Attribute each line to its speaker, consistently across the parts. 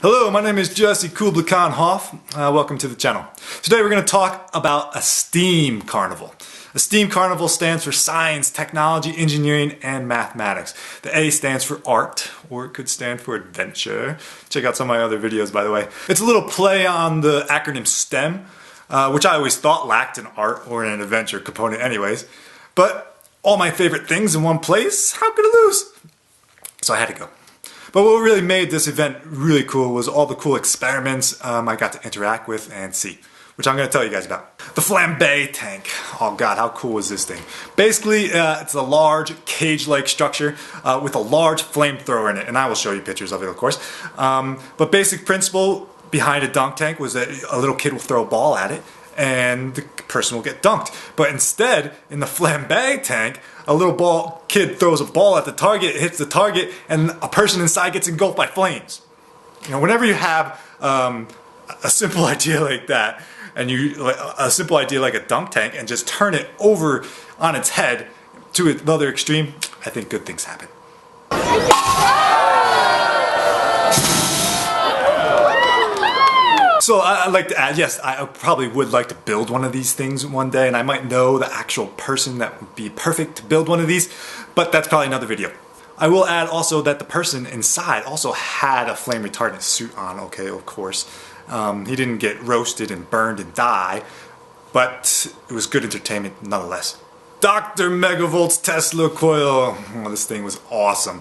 Speaker 1: Hello, my name is Jesse Hoff. Welcome to the channel. Today we're going to talk about a STEAM carnival. A STEAM carnival stands for science, technology, engineering, and mathematics. The A stands for art, or it could stand for adventure. Check out some of my other videos, by the way. It's a little play on the acronym STEM, which I always thought lacked an art or an adventure component anyways. But all my favorite things in one place, how could I lose? So I had to go. But what really made this event really cool was all the cool experiments I got to interact with and see, which I'm going to tell you guys about. The flambe tank. Oh god, how cool is this thing? Basically, it's a large cage-like structure with a large flamethrower in it, and I will show you pictures of it, of course. But basic principle behind a dunk tank was that a little kid will throw a ball at it, and the person will get dunked. But instead, in the flambe tank, a little kid throws a ball at the target, it hits the target, and a person inside gets engulfed by flames. You know, whenever you have a simple idea like that, and a simple idea like a dunk tank, and just turn it over on its head to another extreme, I think good things happen. So I'd like to add, yes, I probably would like to build one of these things one day, and I might know the actual person that would be perfect to build one of these, but that's probably another video. I will add also that the person inside also had a flame retardant suit on, okay, of course. He didn't get roasted and burned and die, but it was good entertainment nonetheless. Dr. Megavolt's Tesla coil. Oh, this thing was awesome.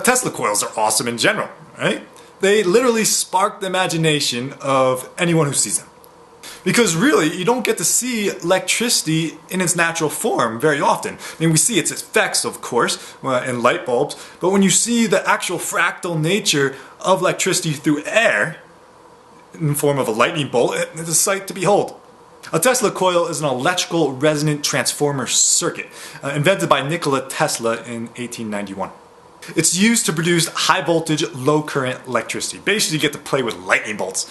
Speaker 1: Tesla coils are awesome in general, right? They literally spark the imagination of anyone who sees them. Because really, you don't get to see electricity in its natural form very often. I mean, we see its effects, of course, in light bulbs, but when you see the actual fractal nature of electricity through air, in the form of a lightning bolt, it's a sight to behold. A Tesla coil is an electrical resonant transformer circuit, invented by Nikola Tesla in 1891. It's used to produce high voltage, low current electricity. Basically, you get to play with lightning bolts.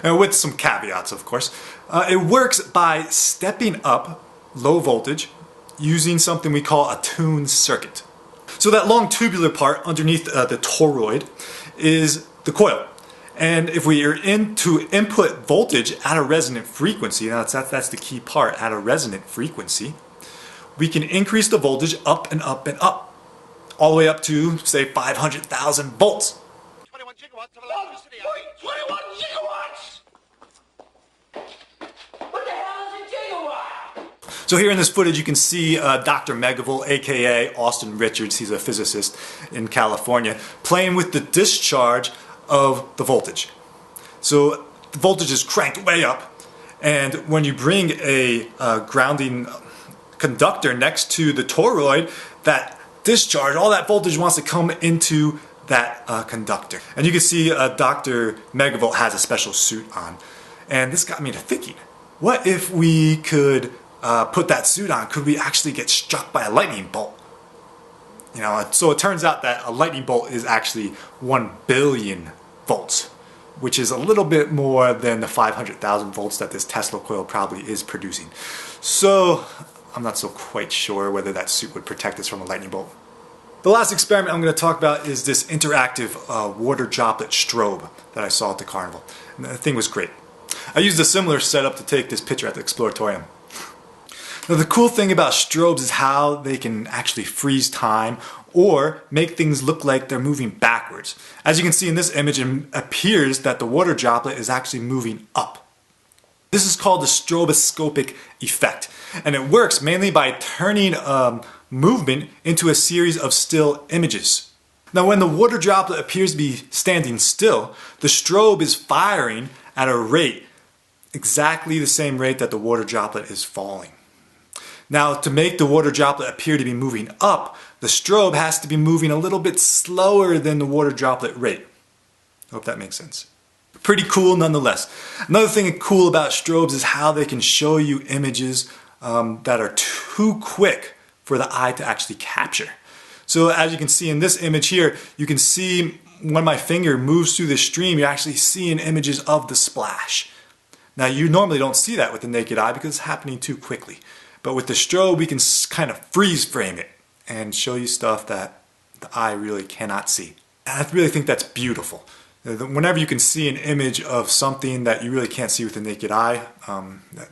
Speaker 1: And with some caveats, of course. It works by stepping up low voltage using something we call a tuned circuit. So that long tubular part underneath the toroid is the coil. And if we are to input voltage at a resonant frequency, that's the key part, at a resonant frequency, we can increase the voltage up and up and up, all the way up to, say, 500,000 volts.
Speaker 2: 21 gigawatts of electricity. 21 gigawatts! What the hell is a gigawatt?
Speaker 1: So here in this footage you can see Dr. Megavolt, aka Austin Richards, he's a physicist in California, playing with the discharge of the voltage. So the voltage is cranked way up, and when you bring a grounding conductor next to the toroid, that discharge, all that voltage wants to come into that conductor. And you can see Dr. Megavolt has a special suit on. And this got me to thinking, what if we could put that suit on? Could we actually get struck by a lightning bolt? You know, so it turns out that a lightning bolt is actually 1 billion volts, which is a little bit more than the 500,000 volts that this Tesla coil probably is producing. So I'm not so quite sure whether that suit would protect us from a lightning bolt. The last experiment I'm going to talk about is this interactive water droplet strobe that I saw at the carnival. And the thing was great. I used a similar setup to take this picture at the Exploratorium. Now the cool thing about strobes is how they can actually freeze time or make things look like they're moving backwards. As you can see in this image, it appears that the water droplet is actually moving up. This is called the stroboscopic effect, and it works mainly by turning movement into a series of still images. Now when the water droplet appears to be standing still, the strobe is firing at a rate exactly the same rate that the water droplet is falling. Now, to make the water droplet appear to be moving up, the strobe has to be moving a little bit slower than the water droplet rate. Hope that makes sense. Pretty cool nonetheless. Another thing cool about strobes is how they can show you images that are too quick for the eye to actually capture. So as you can see in this image here, you can see when my finger moves through the stream, you're actually seeing images of the splash. Now you normally don't see that with the naked eye because it's happening too quickly. But with the strobe we can kind of freeze frame it and show you stuff that the eye really cannot see. And I really think that's beautiful. Whenever you can see an image of something that you really can't see with the naked eye,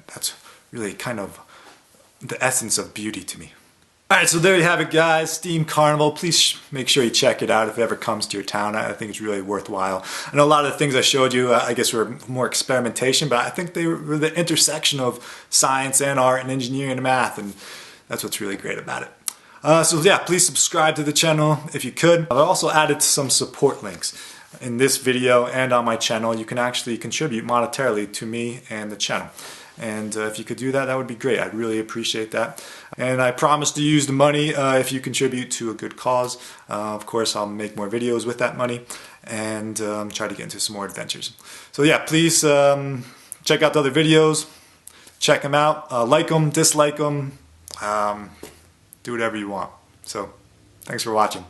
Speaker 1: that's really kind of the essence of beauty to me. Alright, so there you have it guys, Steam Carnival. Please make sure you check it out if it ever comes to your town. I think it's really worthwhile. I know a lot of the things I showed you, I guess were more experimentation, but I think they were the intersection of science and art and engineering and math, and that's what's really great about it. So yeah, please subscribe to the channel if you could. I've also added some support links in this video and on my channel. You can actually contribute monetarily to me and the channel. And if you could do that, that would be great. I'd really appreciate that. And I promise to use the money if you contribute to a good cause. Of course, I'll make more videos with that money and try to get into some more adventures. So yeah, please check out the other videos. Check them out. Like them, dislike them. Do whatever you want. So thanks for watching.